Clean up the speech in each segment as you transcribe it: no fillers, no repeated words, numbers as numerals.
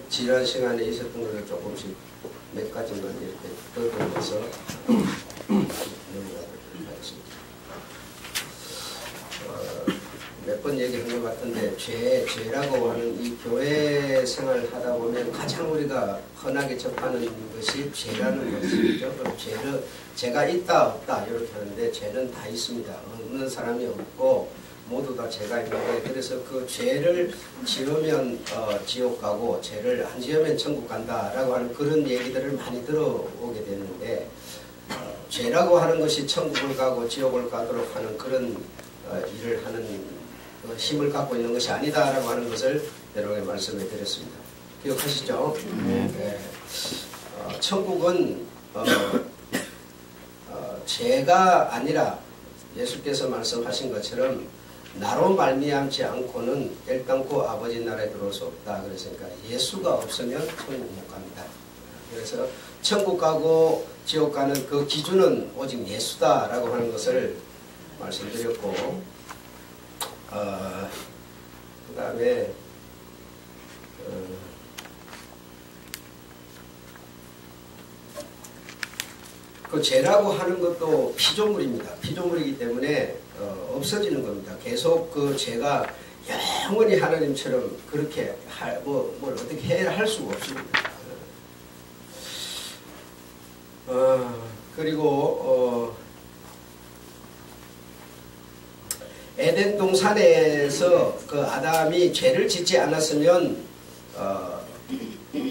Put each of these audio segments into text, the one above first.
지난 시간에 있었던 것을 조금씩 몇 가지만 이렇게 더듬어서 넘어가도록 하겠습니다. 몇 번 얘기한 것 같은데 죄라고 하는 이 교회 생활을 하다 보면 가장 우리가 흔하게 접하는 것이 죄라는 것이죠. 죄가 있다 없다 이렇게 하는데 죄는 다 있습니다. 없는 사람이 없고 모두 다 죄가 있는데, 그래서 그 죄를 지으면 지옥 가고 죄를 안 지으면 천국 간다라고 하는 그런 얘기들을 많이 들어오게 되는데, 죄라고 하는 것이 천국을 가고 지옥을 가도록 하는 그런 일을 하는 힘을 갖고 있는 것이 아니다라고 하는 것을 여러분에게 말씀해 드렸습니다. 기억하시죠? 네. 천국은 죄가 아니라 예수께서 말씀하신 것처럼 나로 말미암지 않고는 결단코 아버지 나라에 들어올 수 없다. 그랬으니까 예수가 없으면 천국 못 갑니다. 그래서 천국 가고 지옥 가는 그 기준은 오직 예수다라고 하는 것을 말씀드렸고, 그 다음에 그 죄라고 하는 것도 피조물입니다. 피조물이기 때문에 없어지는 겁니다. 계속 그 죄가 영원히 하나님처럼 그렇게 뭘 어떻게 할 수가 없습니다. 그리고 에덴 동산에서 그 아담이 죄를 짓지 않았으면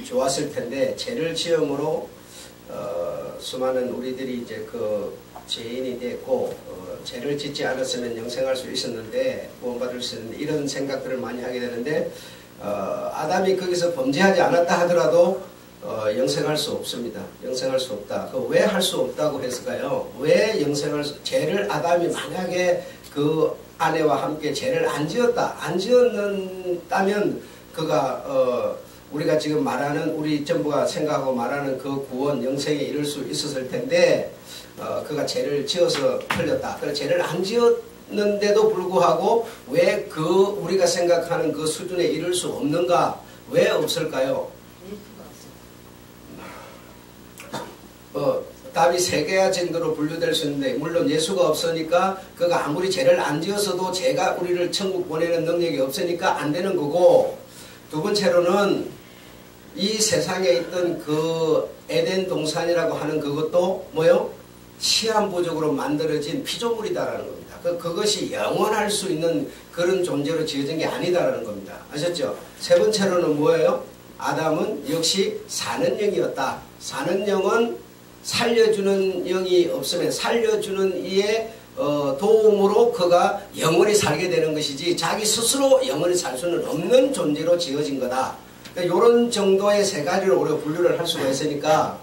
좋았을 텐데, 죄를 지음으로 수많은 우리들이 이제 그 죄인이 됐고, 죄를 짓지 않았으면 영생할 수 있었는데, 구원받을 수 있는데, 이런 생각들을 많이 하게 되는데, 아담이 거기서 범죄하지 않았다 하더라도 영생할 수 없습니다. 영생할 수 없다. 왜 할 수 없다고 했을까요? 왜 죄를 아담이 만약에 그 아내와 함께 죄를 안 지었다면 그가 우리가 지금 말하는, 우리 전부가 생각하고 말하는 그 구원, 영생에 이를 수 있었을 텐데, 그가 죄를 지어서 틀렸다. 그래서 죄를 안 지었는데도 불구하고 왜 우리가 생각하는 그 수준에 이를 수 없는가? 왜 없을까요? 답이 세 개야 정도로 분류될 수 있는데, 물론 예수가 없으니까 그가 아무리 죄를 안 지었어도 죄가 우리를 천국 보내는 능력이 없으니까 안 되는 거고, 두 번째로는 이 세상에 있던 그 에덴 동산이라고 하는 그것도 뭐요? 시한부적으로 만들어진 피조물이다라는 겁니다. 그것이 영원할 수 있는 그런 존재로 지어진 게 아니다라는 겁니다. 아셨죠? 세 번째로는 뭐예요? 아담은 역시 사는 영이었다. 사는 영은 살려주는 영이 없으면 살려주는 이의 도움으로 그가 영원히 살게 되는 것이지, 자기 스스로 영원히 살 수는 없는 존재로 지어진 거다. 그러니까 이런 정도의 세 가지로 우리가 분류를 할 수가 있으니까,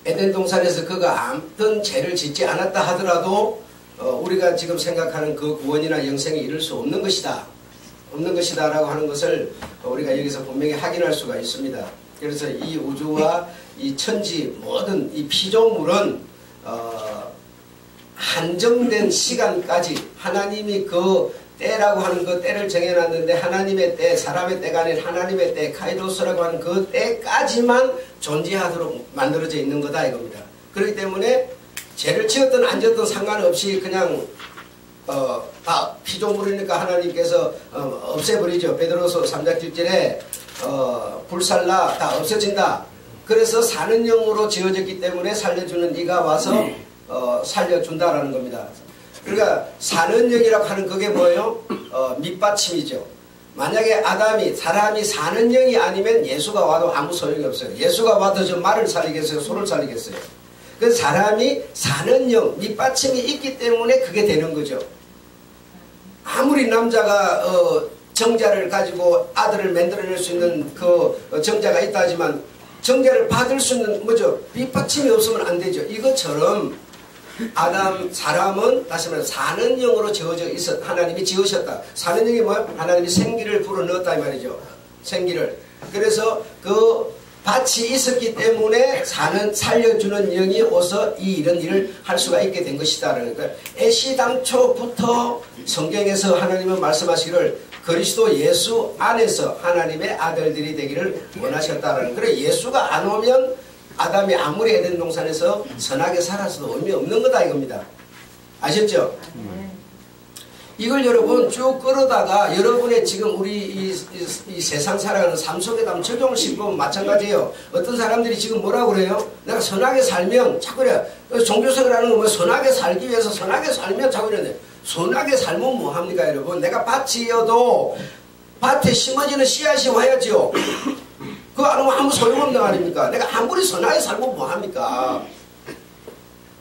에덴 동산에서 그가 아무튼 죄를 짓지 않았다 하더라도 우리가 지금 생각하는 그 구원이나 영생에 이를 수 없는 것이다. 없는 것이다 라고 하는 것을 우리가 여기서 분명히 확인할 수가 있습니다. 그래서 이 우주와 이 천지 모든 이 피조물은 한정된 시간까지 하나님이 그 때라고 하는 그 때를 정해놨는데, 하나님의 때, 사람의 때가 아닌 하나님의 때, 카이로스라고 하는 그 때까지만 존재하도록 만들어져 있는 거다 이겁니다. 그렇기 때문에 죄를 지었든 안 지었든 상관없이 그냥 다 피조물이니까 하나님께서 없애버리죠. 베드로서 3장 7절에 불살라 다 없어진다. 그래서 사는 영으로 지어졌기 때문에 살려주는 이가 와서 살려준다라는 겁니다. 그러니까 사는 영이라고 하는 그게 뭐예요? 밑받침이죠. 만약에 사람이 사는 영이 아니면 예수가 와도 아무 소용이 없어요. 예수가 와도 저 말을 살리겠어요? 소를 살리겠어요? 그래서 사람이 사는 영, 밑받침이 있기 때문에 그게 되는 거죠. 아무리 남자가 정자를 가지고 아들을 만들어낼 수 있는 그 정자가 있다 하지만, 정자를 받을 수 있는 뭐죠? 밑받침이 없으면 안 되죠. 이것처럼 사람은 다시 말해서 사는 영으로 지어져 있어. 하나님이 지으셨다. 사는 영이 뭐야? 하나님이 생기를 불어넣었다 이 말이죠. 생기를. 그래서 그 밭이 있었기 때문에 살려주는 영이 오서 이런 일을 할 수가 있게 된 것이다. 그러니까 애시당초부터 성경에서 하나님은 말씀하시기를 그리스도 예수 안에서 하나님의 아들들이 되기를 원하셨다는. 그래 예수가 안 오면 아담이 아무리 에덴 동산에서 선하게 살았어도 의미 없는 거다 이겁니다. 아셨죠? 이걸 여러분 쭉 끌어다가 여러분의 지금 우리 이 세상 살아가는 삶 속에다 한번 적용을 시키면 마찬가지예요. 어떤 사람들이 지금 뭐라고 그래요? 내가 선하게 살면 자꾸 그래. 종교생활하는 거 뭐 선하게 살기 위해서 선하게 살면 자꾸 이러네. 선하게 살면 뭐합니까 여러분? 내가 밭이어도 밭에 심어지는 씨앗이 와야지요. 그거 안 하면 아무 소용없는 거 아닙니까? 내가 아무리 선하게 살면 뭐합니까?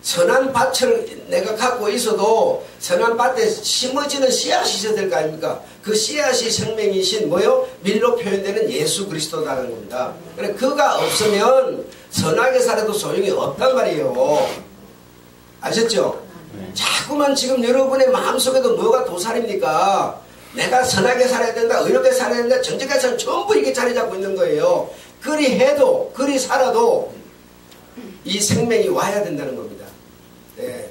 선한 밭을 내가 갖고 있어도 선한 밭에 심어지는 씨앗이 있어야 될 거 아닙니까? 그 씨앗이 생명이신 뭐요? 밀로 표현되는 예수 그리스도라는 겁니다. 그래 그가 없으면 선하게 살아도 소용이 없단 말이에요. 아셨죠? 자꾸만 지금 여러분의 마음속에도 뭐가 도살입니까? 내가 선하게 살아야 된다, 의롭게 살아야 된다, 정직하게 살아야 된다, 전부 이게 자리 잡고 있는 거예요. 그리 해도 그리 살아도 이 생명이 와야 된다는 겁니다. 네.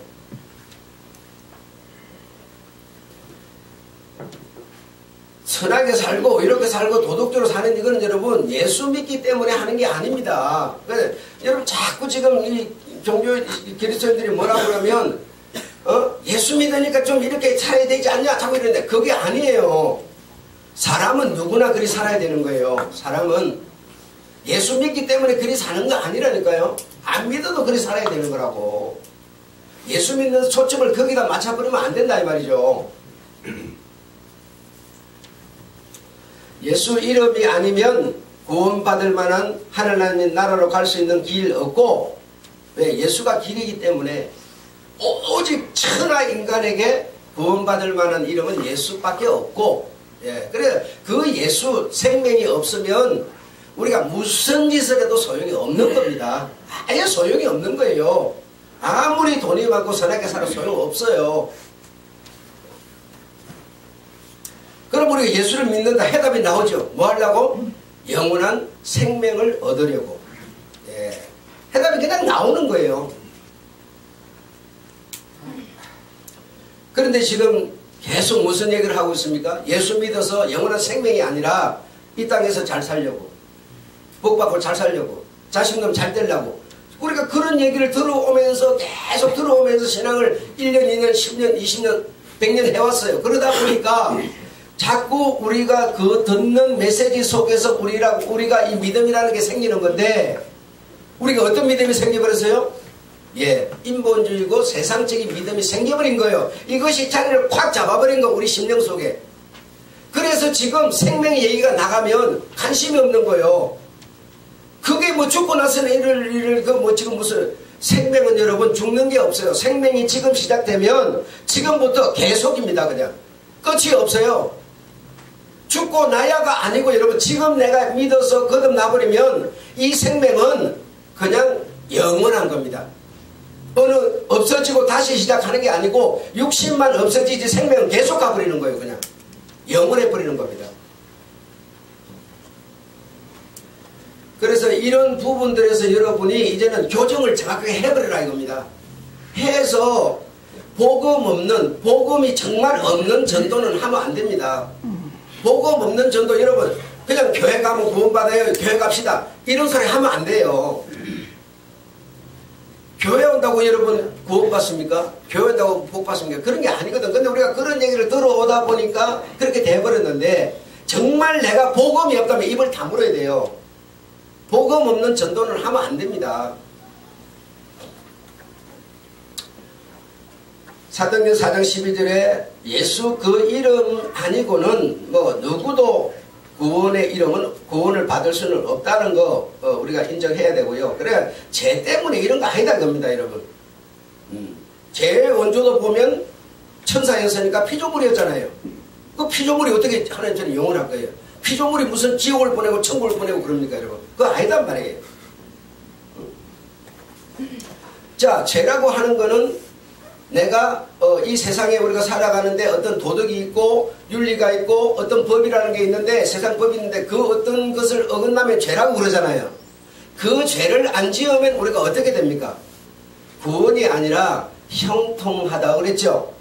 선하게 살고 이렇게 살고 도덕적으로 사는 이거는 여러분 예수 믿기 때문에 하는 게 아닙니다. 그래서 여러분 자꾸 지금 이 종교 그리스도인들이 뭐라고 그러면 예수 믿으니까 좀 이렇게 살아야 되지 않냐 자꾸 이러는데 그게 아니에요. 사람은 누구나 그리 살아야 되는 거예요. 사람은 예수 믿기 때문에 그리 사는 거 아니라니까요. 안 믿어도 그리 살아야 되는 거라고. 예수 믿는 초점을 거기다 맞춰버리면 안 된다 이 말이죠. 예수 이름이 아니면 구원받을 만한 하나님의 나라로 갈 수 있는 길 없고, 왜? 예수가 길이기 때문에 오직 천하 인간에게 구원받을 만한 이름은 예수밖에 없고, 예. 그래 그 예수 생명이 없으면 우리가 무슨 짓을 해도 소용이 없는 겁니다. 아예 소용이 없는 거예요. 아무리 돈이 많고 선하게 살아도 소용없어요. 그럼 우리가 예수를 믿는다 해답이 나오죠. 뭐 하려고? 영원한 생명을 얻으려고. 예. 해답이 그냥 나오는 거예요. 그런데 지금 계속 무슨 얘기를 하고 있습니까? 예수 믿어서 영원한 생명이 아니라 이 땅에서 잘 살려고, 복받고 잘 살려고, 자식놈 잘 되려고, 우리가 그런 얘기를 들어오면서 계속 들어오면서 신앙을 1년, 2년, 10년, 20년, 100년 해왔어요. 그러다 보니까 자꾸 우리가 그 듣는 메시지 속에서 우리가 이 믿음이라는 게 생기는 건데, 우리가 어떤 믿음이 생겨버렸어요? 예, 인본주의고 세상적인 믿음이 생겨버린 거예요. 이것이 자리를 꽉 잡아버린 거, 우리 심령 속에. 그래서 지금 생명 얘기가 나가면 관심이 없는 거예요. 그게 뭐 죽고 나서는 지금 무슨 생명은 여러분 죽는 게 없어요. 생명이 지금 시작되면 지금부터 계속입니다. 그냥 끝이 없어요. 죽고 나야가 아니고 여러분 지금 내가 믿어서 거듭나버리면 이 생명은 그냥 영원한 겁니다. 없어지고 다시 시작하는 게 아니고 육신만 없어지지 생명은 계속 가버리는 거예요. 그냥 영원해버리는 겁니다. 그래서 이런 부분들에서 여러분이 이제는 교정을 정확하게 해버리라 이겁니다. 해서 복음이 정말 없는 전도는 하면 안 됩니다. 복음 없는 전도, 여러분 그냥 교회 가면 구원받아요, 교회 갑시다 이런 소리 하면 안 돼요. 교회 온다고 여러분 구원받습니까? 교회 온다고 복받습니까? 그런 게 아니거든. 근데 우리가 그런 얘기를 들어오다 보니까 그렇게 돼버렸는데, 정말 내가 복음이 없다면 입을 다물어야 돼요. 복음 없는 전도는 하면 안 됩니다. 사도행전 4장 12절에 예수 그 이름 아니고는 뭐 누구도 구원을 받을 수는 없다는 거 우리가 인정해야 되고요. 그래 죄 때문에 이런 거 아니다 겁니다, 여러분. 죄의 원조도 보면 천사였으니까 피조물이었잖아요. 그 피조물이 어떻게 하나님처럼 영원할 거예요? 피조물이 무슨 지옥을 보내고 천국을 보내고 그럽니까, 여러분? 그거 아니단 말이에요. 자, 죄라고 하는 거는 내가 이 세상에 우리가 살아가는데 어떤 도덕이 있고 윤리가 있고 어떤 법이라는 게 있는데, 세상 법이 있는데 그 어떤 것을 어긋나면 죄라고 그러잖아요. 그 죄를 안 지으면 우리가 어떻게 됩니까? 구원이 아니라 형통하다 그랬죠.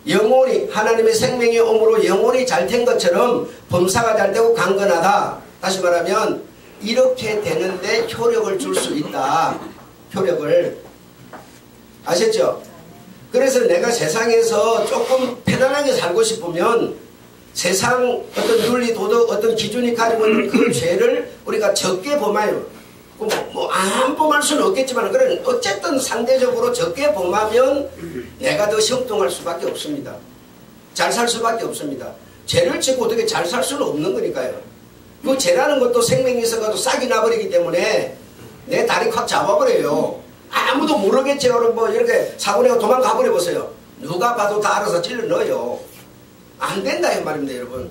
영혼이 하나님의 생명이 오므로 영혼이 잘 된 것처럼 범사가 잘 되고 강건하다. 다시 말하면 이렇게 되는데 효력을 줄 수 있다. 효력을. 아셨죠? 그래서 내가 세상에서 조금 편안하게 살고 싶으면 세상 어떤 윤리 도덕 어떤 기준이 가지고 있는 그 죄를 우리가 적게 범하여 안 범할 수는 없겠지만 그런 어쨌든 상대적으로 적게 범하면 내가 더 형통할 수밖에 없습니다. 잘 살 수밖에 없습니다. 죄를 짓고 어떻게 잘 살 수는 없는 거니까요. 그 죄라는 것도 생명이 있어가지고 싹이 나버리기 때문에 내 다리 확 잡아버려요. 아무도 모르겠죠. 뭐 이렇게 사고 내고 도망가버려 보세요. 누가 봐도 다 알아서 찔러 넣어요. 안 된다 이 말입니다, 여러분.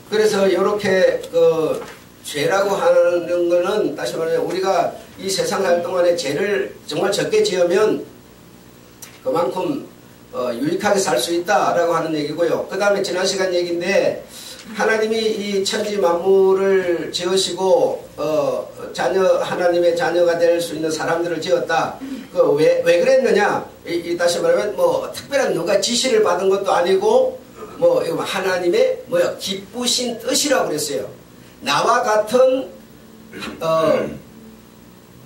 그래서 이렇게 그 죄라고 하는 거는 다시 말하면 우리가 이 세상 살 동안에 죄를 정말 적게 지으면 그만큼 유익하게 살 수 있다라고 하는 얘기고요. 그 다음에 지난 시간 얘기인데 하나님이 이 천지 만물을 지으시고 하나님의 자녀가 될 수 있는 사람들을 지었다. 왜 그랬느냐? 다시 말하면 뭐 특별한 누가 지시를 받은 것도 아니고 뭐 하나님의 기쁘신 뜻이라고 그랬어요. 나와 같은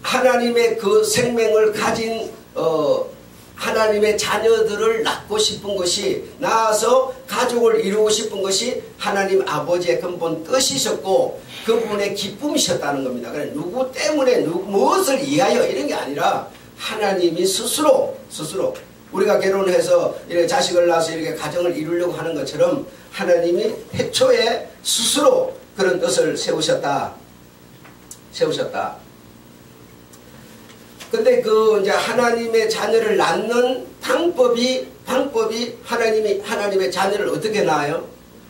하나님의 그 생명을 가진 하나님의 자녀들을 낳고 싶은 것이 낳아서 가족을 이루고 싶은 것이 하나님 아버지의 근본 뜻이셨고 그분의 기쁨이셨다는 겁니다. 그래 누구 때문에 무엇을 위하여 이런 게 아니라 하나님이 스스로 우리가 결혼해서 이렇게 자식을 낳아서 이렇게 가정을 이루려고 하는 것처럼 하나님이 태초에 스스로 그런 뜻을 세우셨다. 근데 그 이제 하나님의 자녀를 낳는 방법이 하나님의 자녀를 어떻게 낳아요?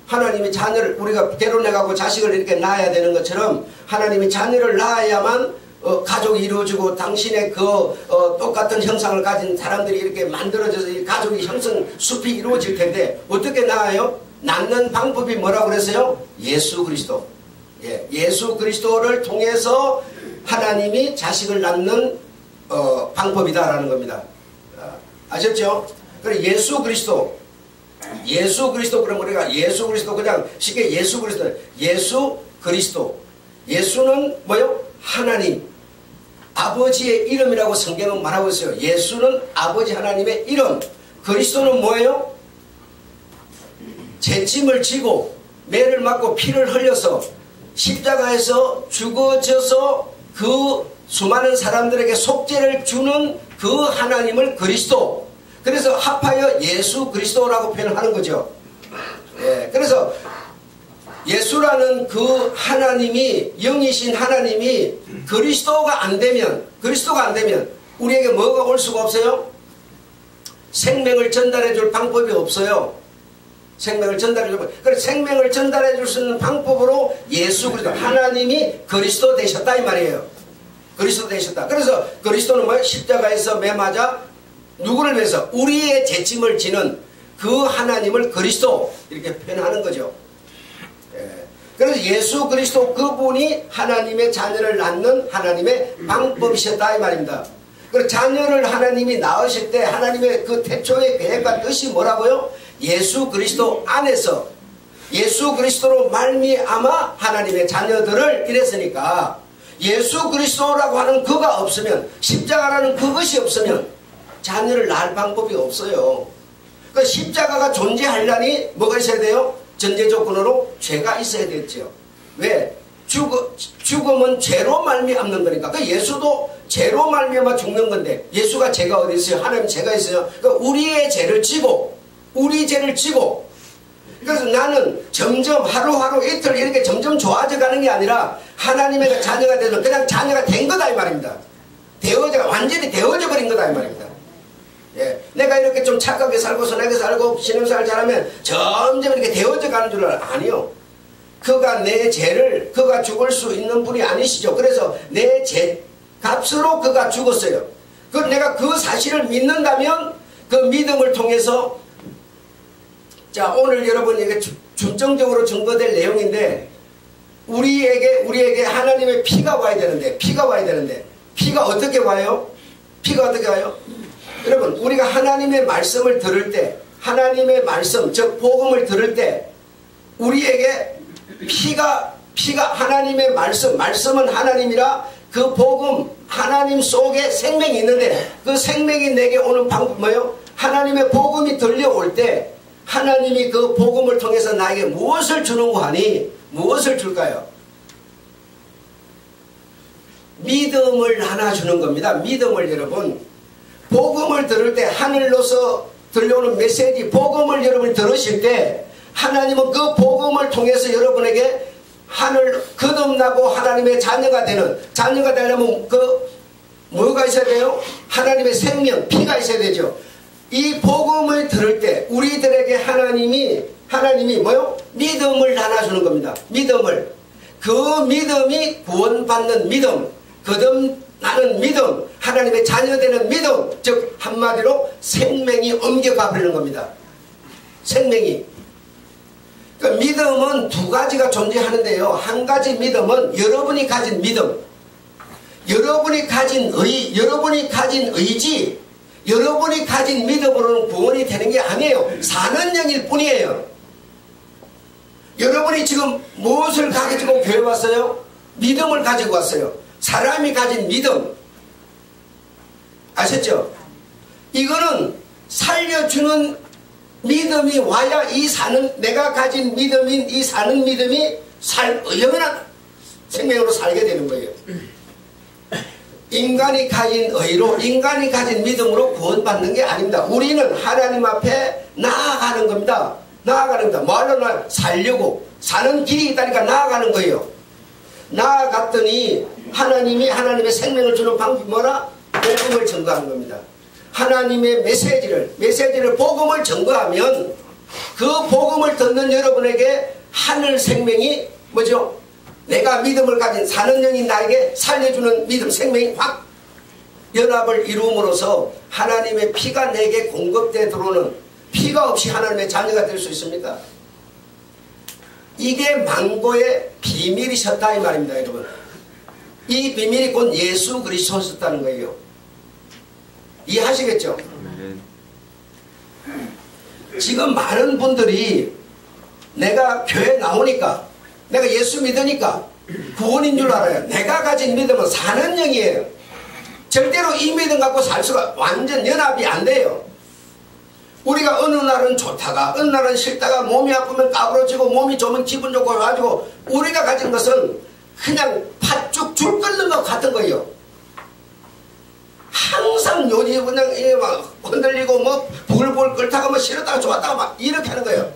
하나님의 자녀를 우리가 결혼해가고 자식을 이렇게 낳아야 되는 것처럼 하나님이 자녀를 낳아야만 가족이 이루어지고 당신의 그 똑같은 형상을 가진 사람들이 이렇게 만들어져서 이 가족의 형성 숲이 이루어질 텐데 어떻게 낳아요? 낳는 방법이 뭐라고 그랬어요? 예수 그리스도. 예수 그리스도를 통해서 하나님이 자식을 낳는 방법이다라는 겁니다. 아셨죠? 그래 예수 그리스도 그럼 우리가 예수 그리스도 그냥 쉽게 예수 그리스도 예수는 뭐요? 하나님 아버지의 이름이라고 성경은 말하고 있어요. 예수는 아버지 하나님의 이름. 그리스도는 뭐예요? 제 짐을 지고 매를 맞고 피를 흘려서 십자가에서 죽어져서 그 수많은 사람들에게 속죄를 주는 그 하나님을 그리스도. 그래서 합하여 예수 그리스도라고 표현하는 거죠. 그래서 예수라는 그 하나님이 영이신 하나님이 그리스도가 안 되면 우리에게 뭐가 올 수가 없어요? 생명을 전달해 줄 방법이 없어요. 생명을 전달해 줄 수 있는 방법으로 예수 그리스도 하나님이 그리스도 되셨다 이 말이에요. 그리스도 되셨다. 그래서 그리스도는 뭐예요? 십자가에서 매 맞아 누구를 위해서? 우리의 죄짐을 지는 그 하나님을 그리스도 이렇게 표현하는 거죠. 그래서 예수 그리스도 그분이 하나님의 자녀를 낳는 하나님의 방법이셨다 이 말입니다. 그리고 자녀를 하나님이 낳으실 때 하나님의 그 태초의 계획과 뜻이 뭐라고요? 예수 그리스도 안에서 예수 그리스도로 말미암아 하나님의 자녀들을 이랬으니까 예수 그리스도라고 하는 그가 없으면 십자가라는 그것이 없으면 자녀를 낳을 방법이 없어요. 그 십자가가 존재하려니 뭐가 있어야 돼요? 전제 조건으로 죄가 있어야 되죠. 왜? 죽음은 죄로 말미암는 거니까. 그 예수도 죄로 말미암아 죽는 건데 예수가 죄가 어디 있어요? 하나님 죄가 있어요. 그러니까 우리의 죄를 지고 그래서 나는 점점 하루하루 이틀 이렇게 점점 좋아져 가는 게 아니라 하나님의 자녀가 되면 그냥 자녀가 된 거다 이 말입니다. 완전히 되어져 버린 거다 이 말입니다. 내가 이렇게 좀 착하게 살고 선하게 살고 신앙생활 잘하면 점점 이렇게 되어져 가는 줄 알아. 아니요. 그가 내 죄를 그가 죽을 수 있는 분이 아니시죠. 그래서 내 죄 값으로 그가 죽었어요. 내가 그 사실을 믿는다면 그 믿음을 통해서 자 오늘 여러분 이게 중점적으로 증거될 내용인데 우리에게 하나님의 피가 와야 되는데 피가 어떻게 와요? 여러분, 우리가 하나님의 말씀을 들을 때, 하나님의 말씀, 즉 복음을 들을 때 우리에게 피가 하나님의 말씀은 하나님이라 그 복음, 하나님 속에 생명이 있는데 그 생명이 내게 오는 방법 뭐예요? 하나님의 복음이 들려올 때 하나님이 그 복음을 통해서 나에게 무엇을 주는고 하니 무엇을 줄까요? 믿음을 하나 주는 겁니다. 믿음을 여러분, 복음을 들을 때 하늘로서 들려오는 메시지, 복음을 여러분이 들으실 때 하나님은 그 복음을 통해서 여러분에게 하늘 거듭나고 하나님의 자녀가 되려면 뭐가 있어야 돼요? 하나님의 생명, 피가 있어야 되죠. 이 복음을 들을 때 우리들에게 하나님이 뭐요? 믿음을 나눠주는 겁니다. 믿음을. 그 믿음이 구원받는 믿음, 거듭나는 믿음, 하나님의 자녀되는 믿음, 즉 한마디로 생명이 옮겨가 버리는 겁니다. 생명이. 그러니까 믿음은 두 가지가 존재하는데요. 한 가지 믿음은 여러분이 가진 믿음, 여러분이 가진 의지, 여러분이 가진 믿음으로는 구원이 되는 게 아니에요. 사는 영일 뿐이에요. 여러분이 지금 무엇을 가지고 교회 왔어요? 믿음을 가지고 왔어요. 사람이 가진 믿음. 아셨죠? 이거는 살려주는 믿음이 와야 내가 가진 믿음인 이 사는 믿음이 영원한 생명으로 살게 되는 거예요. 인간이 가진 의로, 인간이 가진 믿음으로 구원받는 게 아닙니다. 우리는 하나님 앞에 나아가는 겁니다. 뭐하러 살려고 사는 길이 있다니까 나아가는 거예요. 나아갔더니 하나님의 생명을 주는 방법이 뭐라? 복음을 전거하는 겁니다. 하나님의 메시지를 복음을 전거하면 그 복음을 듣는 여러분에게 하늘 생명이 뭐죠? 내가 믿음을 가진 사는 영인 나에게 살려주는 믿음 생명이 확 연합을 이루므로써 하나님의 피가 내게 공급돼 들어오는, 피가 없이 하나님의 자녀가 될 수 있습니까? 이게 망고의 비밀이셨다 이 말입니다. 여러분, 이 비밀이 곧 예수 그리스도셨다는 거예요. 이해하시겠죠? 지금 많은 분들이 내가 교회 나오니까, 내가 예수 믿으니까 구원인 줄 알아요. 내가 가진 믿음은 사는 영이에요. 절대로 이 믿음 갖고 살 수가 완전 연합이 안 돼요. 우리가 어느 날은 좋다가 어느 날은 싫다가 몸이 아프면 까부러지고 몸이 좋으면 기분 좋고 가지고 우리가 가진 것은 그냥 팥죽 줄 끓는 것 같은 거예요. 항상 요지 그냥 막 흔들리고 뭐 부글부글 끓다가 뭐 싫었다가 좋았다가 막 이렇게 하는 거예요.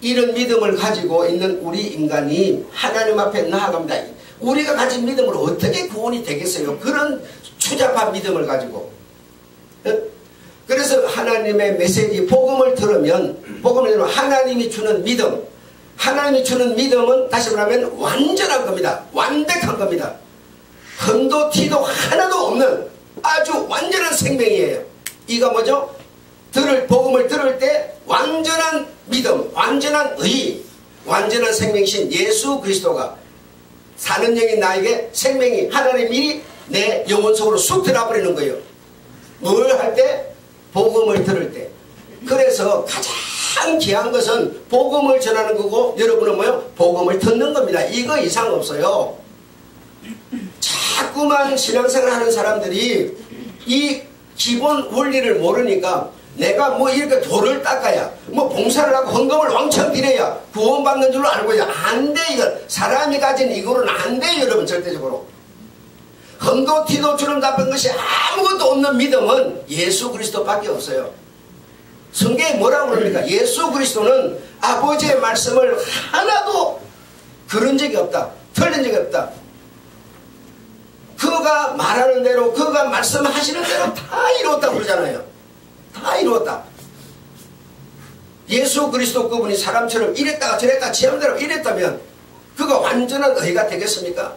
이런 믿음을 가지고 있는 우리 인간이 하나님 앞에 나아갑니다. 우리가 가진 믿음으로 어떻게 구원이 되겠어요? 그런 추잡한 믿음을 가지고. 그래서 하나님의 메시지 복음을 들으면 하나님이 주는 믿음, 하나님이 주는 믿음은 다시 말하면 완전한 겁니다. 완벽한 겁니다. 흠도 티도 하나도 없는 아주 완전한 생명이에요. 이거 뭐죠? 복음을 들을 때 완전한 믿음, 완전한 의, 완전한 생명이신 예수 그리스도가 사는 영인 나에게 생명이 하나님의 일이 내 영혼 속으로 쑥 들어버리는 거예요. 뭘 할 때? 복음을 들을 때. 그래서 가장 귀한 것은 복음을 전하는 거고 여러분은 뭐요? 복음을 듣는 겁니다. 이거 이상 없어요. 자꾸만 신앙생활 하는 사람들이 이 기본 원리를 모르니까 내가 뭐 이렇게 돌을 닦아야 뭐 봉사를 하고 헌금을 왕창 드려야 구원받는 줄로 알고 있어요. 안 돼. 이건 사람이 가진 이거는 안 돼요. 여러분 절대적으로. 흠도 티도 주름 잡은 것이 아무것도 없는 믿음은 예수 그리스도밖에 없어요. 성경에 뭐라고 그럽니까? 예수 그리스도는 아버지의 말씀을 하나도 그런 적이 없다. 틀린 적이 없다. 그가 말하는 대로 그가 말씀하시는 대로 다 이루었다고 그러잖아요. 다 이루었다. 예수 그리스도 그분이 사람처럼 이랬다가 저랬다가 지함대로 이랬다면 그가 완전한 의가 되겠습니까?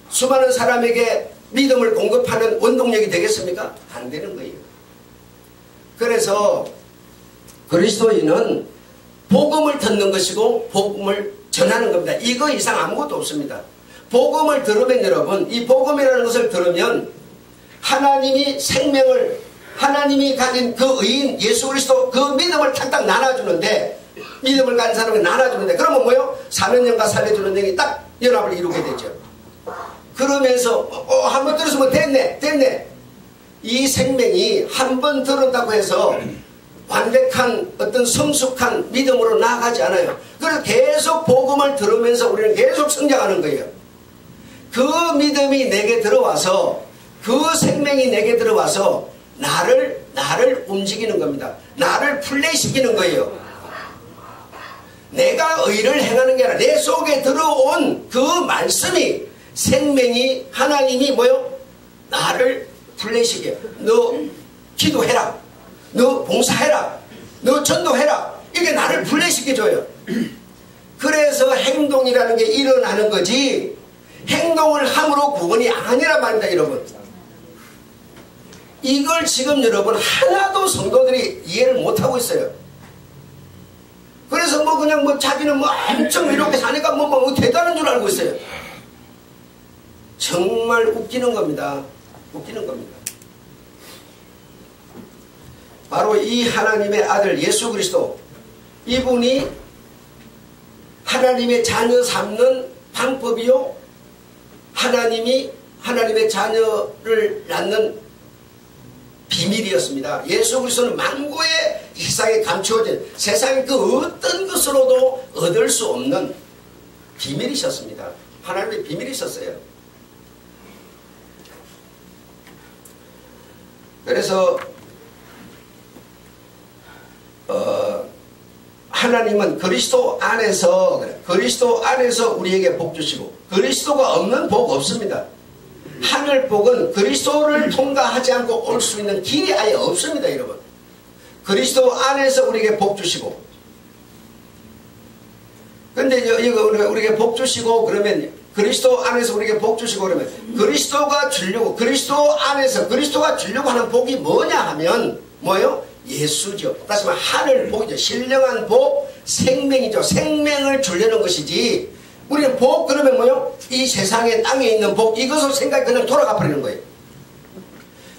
수많은 사람에게 믿음을 공급하는 원동력이 되겠습니까? 안 되는 거예요. 그래서 그리스도인은 복음을 듣는 것이고 복음을 전하는 겁니다. 이거 이상 아무것도 없습니다. 복음을 들으면 여러분, 이 복음이라는 것을 들으면 하나님이 생명을 하나님이 가진 그 의인 예수 그리스도 그 믿음을 탁탁 나눠주는데, 믿음을 가진 사람이 나눠주는데, 그러면 뭐요? 사는 영과 살려주는 영이 딱 연합을 이루게 되죠. 그러면서 한번 들었으면 됐네. 이 생명이 한 번 들었다고 해서 완벽한 어떤 성숙한 믿음으로 나아가지 않아요. 그래서 계속 복음을 들으면서 우리는 계속 성장하는 거예요. 그 믿음이 내게 들어와서, 그 생명이 내게 들어와서 나를 움직이는 겁니다. 나를 플레이시키는 거예요. 내가 의를 행하는 게 아니라 내 속에 들어온 그 말씀이, 생명이, 하나님이 뭐요? 나를 플레이시켜요. 너 기도해라, 너 봉사해라, 너 전도해라, 이게 나를 플레이시켜줘요. 그래서 행동이라는 게 일어나는 거지, 행동을 함으로 구원이 아니란 말입니다. 여러분, 이걸 지금 여러분 하나도 성도들이 이해를 못하고 있어요. 그래서 그냥 자기는 엄청 이렇게 사니까 대단한 줄 알고 있어요. 정말 웃기는 겁니다. 웃기는 겁니다. 바로 이 하나님의 아들 예수 그리스도, 이분이 하나님의 자녀 삼는 방법이요, 하나님이 하나님의 자녀를 낳는 비밀이었습니다. 예수 그리스도는 만고의 세상에 감추어진, 세상의 그 어떤 것으로도 얻을 수 없는 비밀이셨습니다. 하나님의 비밀이셨어요. 그래서 하나님은 그리스도 안에서 우리에게 복 주시고, 그리스도가 없는 복 없습니다. 하늘 복은 그리스도를 통과하지 않고 올 수 있는 길이 아예 없습니다. 여러분, 그리스도 안에서 우리에게 복 주시고, 근데 이거 우리에게 복 주시고 그러면, 그리스도 안에서 우리에게 복 주시고 그러면 그리스도가 주려고, 그리스도 안에서 그리스도가 주려고 하는 복이 뭐냐 하면 뭐예요? 예수죠. 다시 말해 하늘 복이죠. 신령한 복, 생명이죠. 생명을 주려는 것이지, 우리는 복 그러면 뭐요? 이 세상에 땅에 있는 복, 이것을 생각해 그냥 돌아가 버리는 거예요.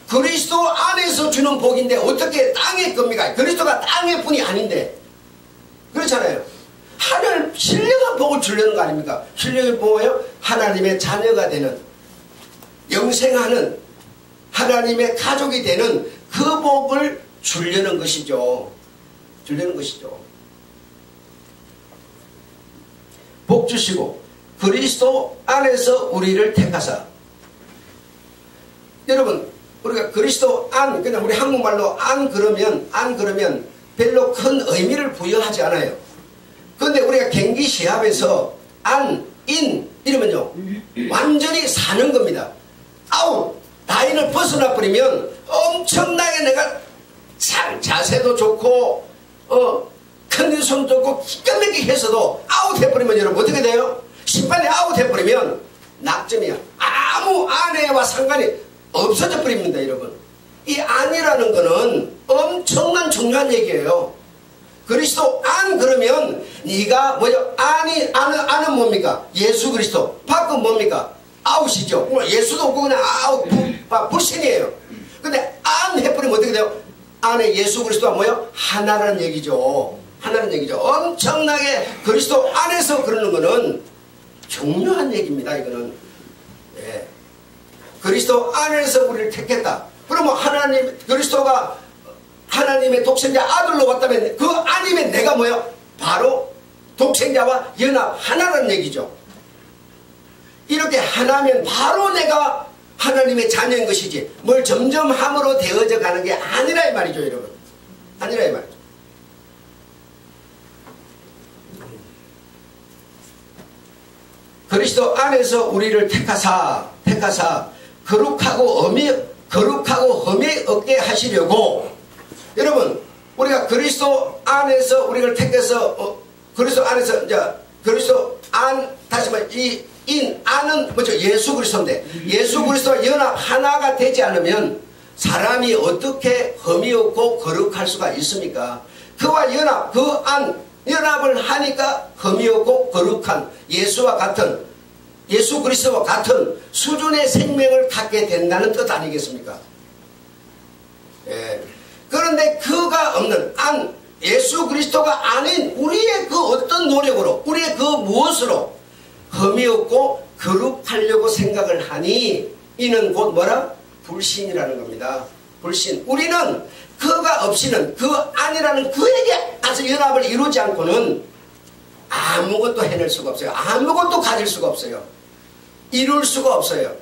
그리스도 안에서 주는 복인데 어떻게 땅의 겁니까? 그리스도가 땅의 분이 아닌데. 그렇잖아요. 하늘 신령한 복을 주려는 거 아닙니까? 신령한 복은 뭐예요? 하나님의 자녀가 되는, 영생하는, 하나님의 가족이 되는 그 복을 주려는 것이죠. 주려는 것이죠. 복 주시고 그리스도 안에서 우리를 택하사. 여러분, 우리가 그리스도 안, 그냥 우리 한국말로 안 그러면 별로 큰 의미를 부여하지 않아요. 그런데 우리가 경기 시합에서 안, 인 이러면요 완전히 사는 겁니다. 아웃, 라인을 벗어나 버리면 엄청나게 내가 자세도 좋고 컨디션 좋고 기가 막히게 해서도 아웃해버리면 여러분 어떻게 돼요? 심판이 아웃해버리면 낙점이야. 아무 아내와 상관이 없어져 버립니다. 여러분, 이 안이라는 거는 엄청난 중요한 얘기예요. 그리스도 안 그러면 네가 뭐죠? 안은 뭡니까? 예수 그리스도. 밖은 뭡니까? 아웃이죠. 예수도 없고 그냥 아웃, 불신이에요. 근데 안 해버리면 어떻게 돼요? 안에 예수 그리스도가 뭐예요? 하나라는 얘기죠. 하나라는 얘기죠. 엄청나게 그리스도 안에서 그러는 거는 중요한 얘기입니다. 이거는. 네. 그리스도 안에서 우리를 택했다. 그러면 그리스도가 하나님의 독생자 아들로 왔다면 그 아니면 내가 뭐예요? 바로 독생자와 연합 하나라는 얘기죠. 이렇게 하나면 바로 내가 하나님의 자녀인 것이지, 뭘 점점 함으로 되어져 가는 게 아니라 이 말이죠. 여러분, 아니라 이 말이죠. 그리스도 안에서 우리를 택하사 거룩하고 흠이 없게 하시려고. 여러분, 우리가 그리스도 안에서 우리를 택해서 그리스도 안에서 이제 그리스도 안, 다시 말해 안은 뭐죠? 예수 그리스도인데, 예수 그리스도와 연합 하나가 되지 않으면 사람이 어떻게 흠이 없고 거룩할 수가 있습니까? 그와 연합, 그 안 연합을 하니까 흠이 없고 거룩한 예수와 같은, 예수 그리스도와 같은 수준의 생명을 갖게 된다는 뜻 아니겠습니까? 예. 그런데 그가 없는 예수 그리스도가 아닌 우리의 그 어떤 노력으로 우리의 그 무엇으로 흠이 없고 거룩하려고 생각을 하니 이는 곧 뭐라? 불신이라는 겁니다. 불신. 우리는 그가 없이는 그 아니라는 그에게 아주 연합을 이루지 않고는 아무것도 해낼 수가 없어요. 아무것도 가질 수가 없어요. 이룰 수가 없어요.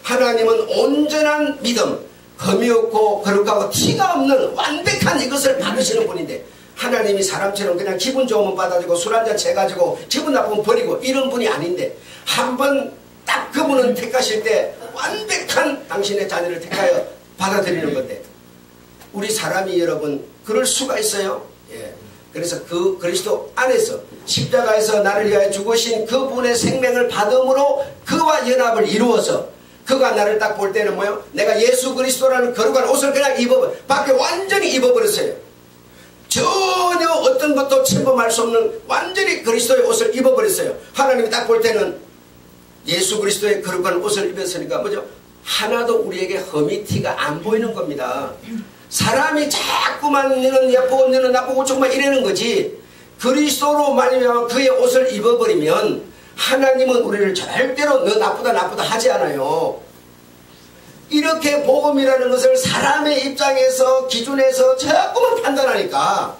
하나님은 온전한 믿음, 흠이 없고 거룩하고 티가 없는 완벽한 이것을 받으시는 분인데 하나님이 사람처럼 그냥 기분 좋으면 받아주고 술 한잔 채가지고 기분 나쁘면 버리고 이런 분이 아닌데 한번 딱 그분은 택하실 때 완벽한 당신의 자녀를 택하여 받아들이는 건데 우리 사람이 여러분 그럴 수가 있어요. 예. 그래서 그 그리스도 안에서 십자가에서 나를 위하여 죽으신 그분의 생명을 받음으로 그와 연합을 이루어서 그가 나를 딱 볼 때는 뭐요? 내가 예수 그리스도라는 거룩한 옷을 그냥 밖에 완전히 입어버렸어요. 전혀 어떤 것도 침범할 수 없는 완전히 그리스도의 옷을 입어버렸어요. 하나님이 딱 볼 때는 예수 그리스도의 거룩한 옷을 입었으니까 뭐죠? 하나도 우리에게 흠이 티가 안 보이는 겁니다. 사람이 자꾸만 너는 예쁘고 너는 나쁘고 정말 이러는 거지 그리스도로 말미암아 그의 옷을 입어버리면 하나님은 우리를 절대로 너 나쁘다 하지 않아요. 이렇게 복음이라는 것을 사람의 입장에서 기준에서 자꾸만 판단하니까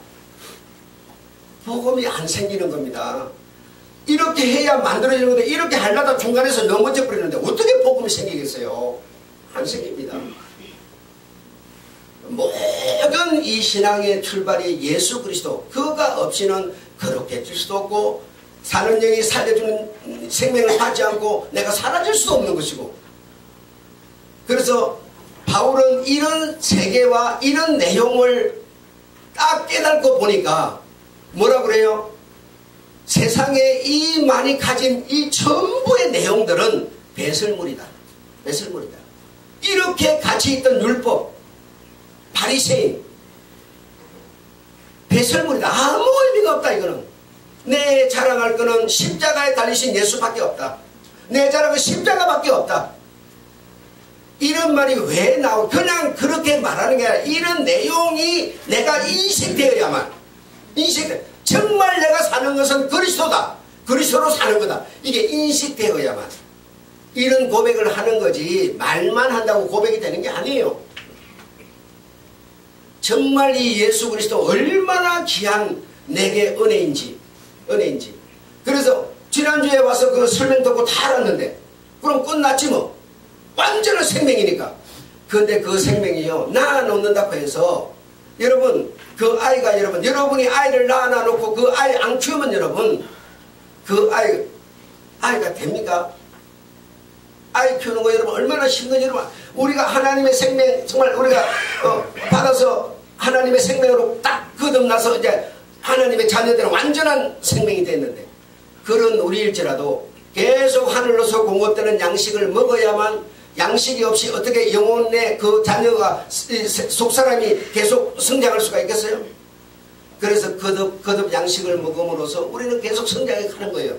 복음이 안 생기는 겁니다. 이렇게 해야 만들어지는 건데 이렇게 하려다 중간에서 넘어져 버리는데 어떻게 복음이 생기겠어요? 안 생깁니다. 모든 이 신앙의 출발이 예수 그리스도 그가 없이는 거룩해질 수도 없고 사는 영이 살려주는 생명을 받지 않고 내가 사라질 수도 없는 것이고 그래서 바울은 이런 세계와 이런 내용을 딱 깨닫고 보니까 뭐라 그래요? 세상에 이 많이 가진 이 전부의 내용들은 배설물이다. 배설물이다. 이렇게 같이 있던 율법 바리새인 배설물이다. 아무 의미가 없다. 이거는 내 자랑할 거는 십자가에 달리신 예수밖에 없다. 내 자랑은 십자가밖에 없다. 이런 말이 왜 나오? 그냥 그렇게 말하는 게 아니라 이런 내용이 내가 인식되어야만 정말 내가 사는 것은 그리스도다. 그리스도로 사는 거다. 이게 인식되어야만 이런 고백을 하는 거지 말만 한다고 고백이 되는 게 아니에요. 정말 이 예수 그리스도 얼마나 귀한 내게 은혜인지. 그래서 지난주에 와서 그 설명 듣고 다 알았는데 그럼 끝났지 뭐. 완전한 생명이니까. 그런데 그 생명이요 낳아놓는다고 해서 여러분 그 아이가 여러분이 아이를 낳아놓고 그 아이 안 키우면 여러분 그 아이가 됩니까? 아이 키우는 거 여러분 얼마나 힘든지 여러분 우리가 하나님의 생명 정말 우리가 받아서 하나님의 생명으로 딱 거듭나서 이제 하나님의 자녀들은 완전한 생명이 됐는데 그런 우리일지라도 계속 하늘로서 공급되는 양식을 먹어야만 양식이 없이 어떻게 영혼의 그 자녀가 속사람이 계속 성장할 수가 있겠어요? 그래서 거듭 양식을 먹음으로써 우리는 계속 성장해 가는 거예요.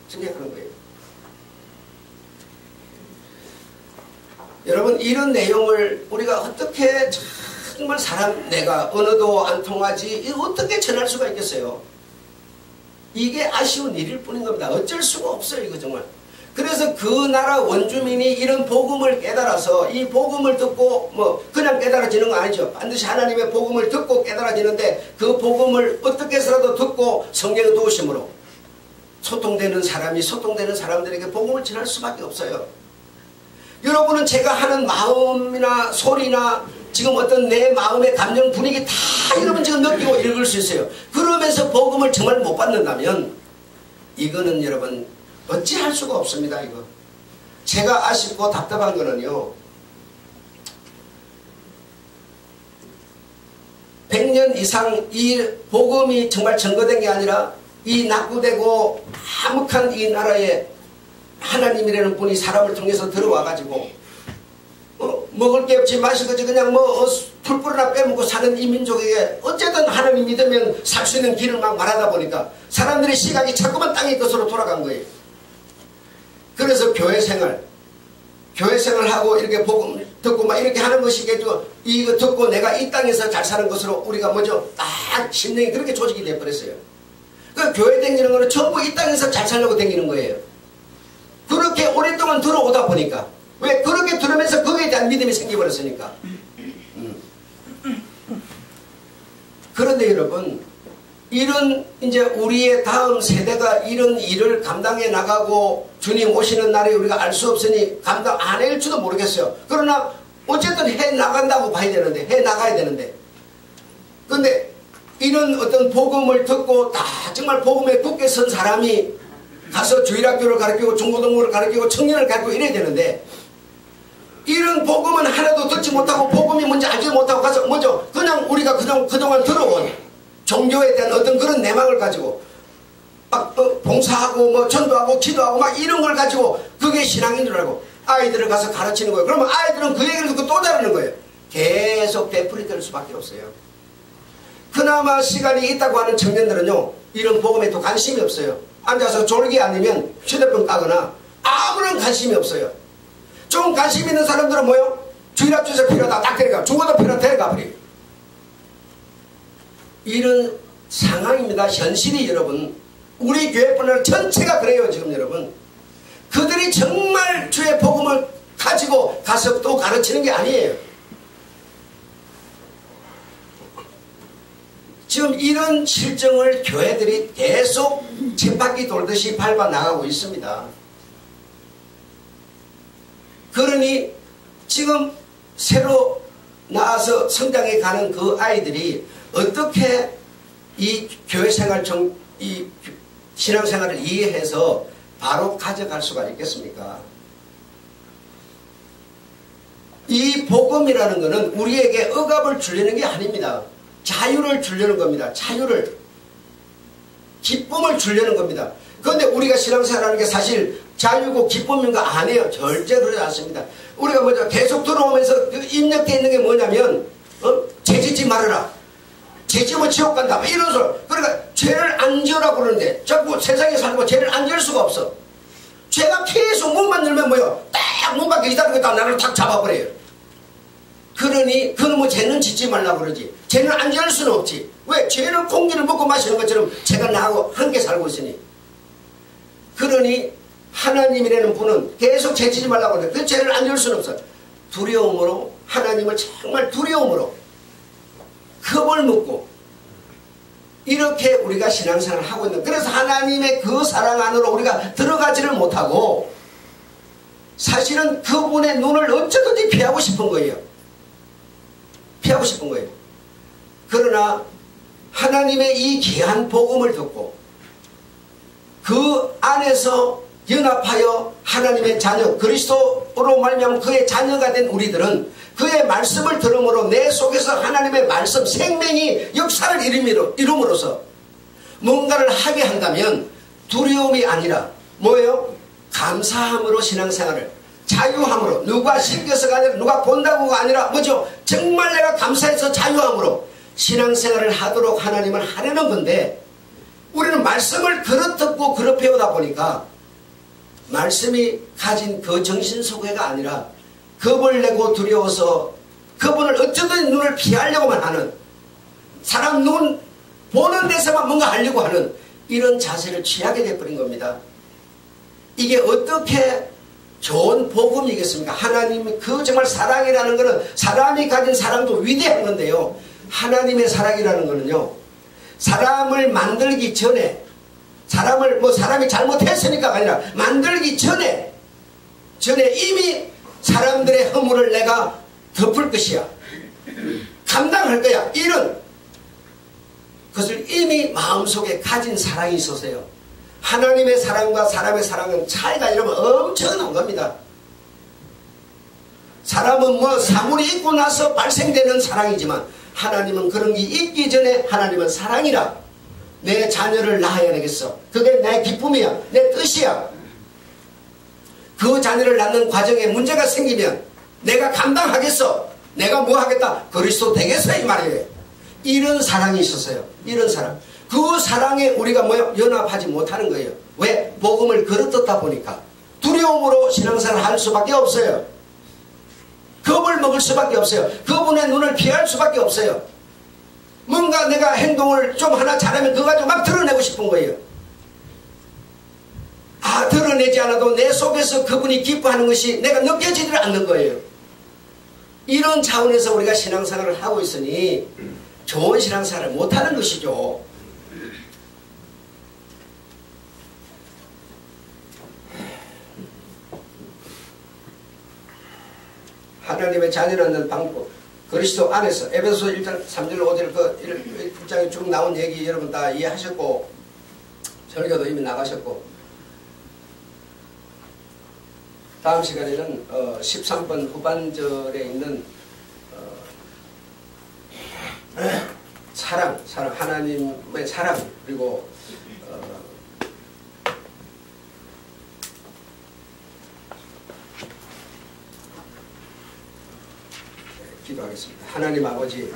성장하는 거예요. 여러분 이런 내용을 우리가 어떻게 정말 내가 언어도 안 통하지 어떻게 전할 수가 있겠어요? 이게 아쉬운 일일 뿐인 겁니다. 어쩔 수가 없어요. 이거 정말. 그래서 그 나라 원주민이 이런 복음을 깨달아서 이 복음을 듣고 뭐 그냥 깨달아지는 거 아니죠. 반드시 하나님의 복음을 듣고 깨달아지는데 그 복음을 어떻게 해서라도 듣고 성령의 도우심으로 소통되는 사람들에게 복음을 전할 수밖에 없어요. 여러분은 제가 하는 마음이나 소리나 지금 어떤 내 마음의 감정 분위기 다 여러분 지금 느끼고 읽을 수 있어요. 그러면서 복음을 정말 못 받는다면 이거는 여러분 어찌할 수가 없습니다. 이거 제가 아쉽고 답답한 거는요 100년 이상 이 복음이 정말 증거된 게 아니라 이 낙후되고 암흑한 이 나라에 하나님이라는 분이 사람을 통해서 들어와 가지고 먹을 게 없지 마실 거지 그냥 풀뿌리나 빼먹고 사는 이 민족에게 어쨌든 하나님 믿으면 살 수 있는 길을 막 말하다 보니까 사람들의 시각이 자꾸만 땅의 것으로 돌아간 거예요. 그래서 교회 생활하고 이렇게 복음 듣고 막 이렇게 하는 것이겠죠. 이거 듣고 내가 이 땅에서 잘 사는 것으로 우리가 뭐죠? 딱 심령이 그렇게 조직이 되어버렸어요. 그 교회 다니는 거는 전부 이 땅에서 잘 살려고 다니는 거예요. 그렇게 오랫동안 들어오다 보니까. 왜? 그렇게 들으면서 거기에 대한 믿음이 생겨버렸으니까. 그런데 여러분, 이런 이제 우리의 다음 세대가 이런 일을 감당해 나가고 주님 오시는 날에 우리가 알 수 없으니 감당 안 할지도 모르겠어요. 그러나 어쨌든 해 나간다고 봐야 되는데, 해 나가야 되는데. 근데 이런 어떤 복음을 듣고 다 정말 복음에 굳게 선 사람이 가서 주일학교를 가르치고 중고등부를 가르치고 청년을 가르치고 이래야 되는데, 이런 복음은 하나도 듣지 못하고 복음이 뭔지 알지 못하고 가서 먼저 그냥 우리가 그동안 들어온 종교에 대한 어떤 그런 내막을 가지고 막 봉사하고 뭐 전도하고 기도하고 막 이런 걸 가지고 그게 신앙인 줄 알고 아이들을 가서 가르치는 거예요. 그러면 아이들은 그 얘기를 듣고 또 다르는 거예요. 계속 되풀이 될 수밖에 없어요. 그나마 시간이 있다고 하는 청년들은요, 이런 복음에 또 관심이 없어요. 앉아서 졸기 아니면 휴대폰 까거나 아무런 관심이 없어요. 좀 관심 있는 사람들은 뭐요? 주일학교에서 필요하다 딱 데려가, 중고도 필요하다 데려가 버려요. 이런 상황입니다. 현실이 여러분, 우리 교회뿐만 전체가 그래요. 지금 여러분, 그들이 정말 주의 복음을 가지고 가서 또 가르치는 게 아니에요. 지금 이런 실정을 교회들이 계속 쳇바퀴 돌듯이 밟아 나가고 있습니다. 그러니 지금 새로 나와서 성장해 가는 그 아이들이 어떻게 이 교회생활, 이 신앙생활을 이해해서 바로 가져갈 수가 있겠습니까? 이 복음이라는 것은 우리에게 억압을 주려는 게 아닙니다. 자유를 주려는 겁니다. 자유를, 기쁨을 주려는 겁니다. 그런데 우리가 신앙생활하는 게 사실 자유고 기쁨인 거 아니에요. 절대 그러지 않습니다. 우리가 먼저 계속 들어오면서 입력되어 있는 게 뭐냐면 죄짓지 말아라, 죄지으면 지옥 간다, 뭐 이런 소리. 그러니까 죄를 안 지으라고 그러는데 자꾸 세상에 살고 죄를 안 지을 수가 없어. 죄가 계속 문만 열면 뭐요? 딱 문 밖에 기다리고 나를 탁 잡아버려요. 그러니 그는 뭐 죄는 짓지 말라고 그러지, 죄는 안 지을 수는 없지. 왜? 죄는 공기를 먹고 마시는 것처럼 죄가 나하고 함께 살고 있으니. 그러니 하나님이라는 분은 계속 죄 짓지 말라고 그래. 그 죄를 안 지을 수는 없어. 두려움으로, 하나님을 정말 두려움으로 겁을 먹고 이렇게 우리가 신앙생활을 하고 있는, 그래서 하나님의 그 사랑 안으로 우리가 들어가지를 못하고 사실은 그분의 눈을 어쩌든지 피하고 싶은 거예요. 피하고 싶은 거예요. 그러나 하나님의 이 귀한 복음을 듣고 그 안에서 연합하여 하나님의 자녀, 그리스도로 말미암아 그의 자녀가 된 우리들은 그의 말씀을 들음으로 내 속에서 하나님의 말씀, 생명이 역사를 이룸으로써 뭔가를 하게 한다면 두려움이 아니라 뭐예요? 감사함으로 신앙생활을, 자유함으로, 누가 시켜서가 아니라 누가 본다고가 아니라 뭐죠? 정말 내가 감사해서 자유함으로 신앙생활을 하도록 하나님을 하려는 건데, 우리는 말씀을 그릇 듣고 그릇 배우다 보니까 말씀이 가진 그 정신소개가 아니라 겁을 내고 두려워서 그분을 어쩌든 눈을 피하려고만 하는, 사람 눈 보는 데서만 뭔가 하려고 하는 이런 자세를 취하게 돼버린 겁니다. 이게 어떻게 좋은 복음이겠습니까? 하나님이 그 정말 사랑이라는 것은 사람이 가진 사랑도 위대한 건데요, 하나님의 사랑이라는 것은요, 사람을 만들기 전에, 사람이 잘못했으니까가 아니라 만들기 전에 이미 사람들의 허물을 내가 덮을 것이야, 감당할 거야, 이런 것을 이미 마음속에 가진 사랑이 있어서요. 하나님의 사랑과 사람의 사랑은 차이가 이러면 엄청난 겁니다. 사람은 뭐 사물이 있고 나서 발생되는 사랑이지만 하나님은 그런 게 있기 전에 하나님은 사랑이라. 내 자녀를 낳아야 되겠어, 그게 내 기쁨이야, 내 뜻이야. 그 자녀를 낳는 과정에 문제가 생기면 내가 감당하겠어, 내가 뭐 하겠다, 그리스도 되겠어, 이 말이에요. 이런 사랑이 있었어요. 이런 사랑. 그 사랑에 우리가 뭐요? 연합하지 못하는 거예요. 왜? 복음을 그릇 듣다 보니까 두려움으로 신앙생활을 할 수밖에 없어요. 겁을 먹을 수밖에 없어요. 그분의 눈을 피할 수밖에 없어요. 뭔가 내가 행동을 좀 하나 잘하면 그거 가지고 막 드러내고 싶은 거예요. 드러내지 않아도 내 속에서 그분이 기뻐하는 것이 내가 느껴지질 않는 거예요. 이런 차원에서 우리가 신앙생활을 하고 있으니 좋은 신앙생활을 못하는 것이죠. 하나님의 자녀라는 방법, 그리스도 안에서 에베소 1장 3절 5절 그 1장에 쭉 나온 얘기 여러분 다 이해하셨고 설교도 이미 나가셨고, 다음 시간에는 13번 후반절에 있는 사랑, 하나님의 사랑, 그리고 기도하겠습니다. 하나님 아버지,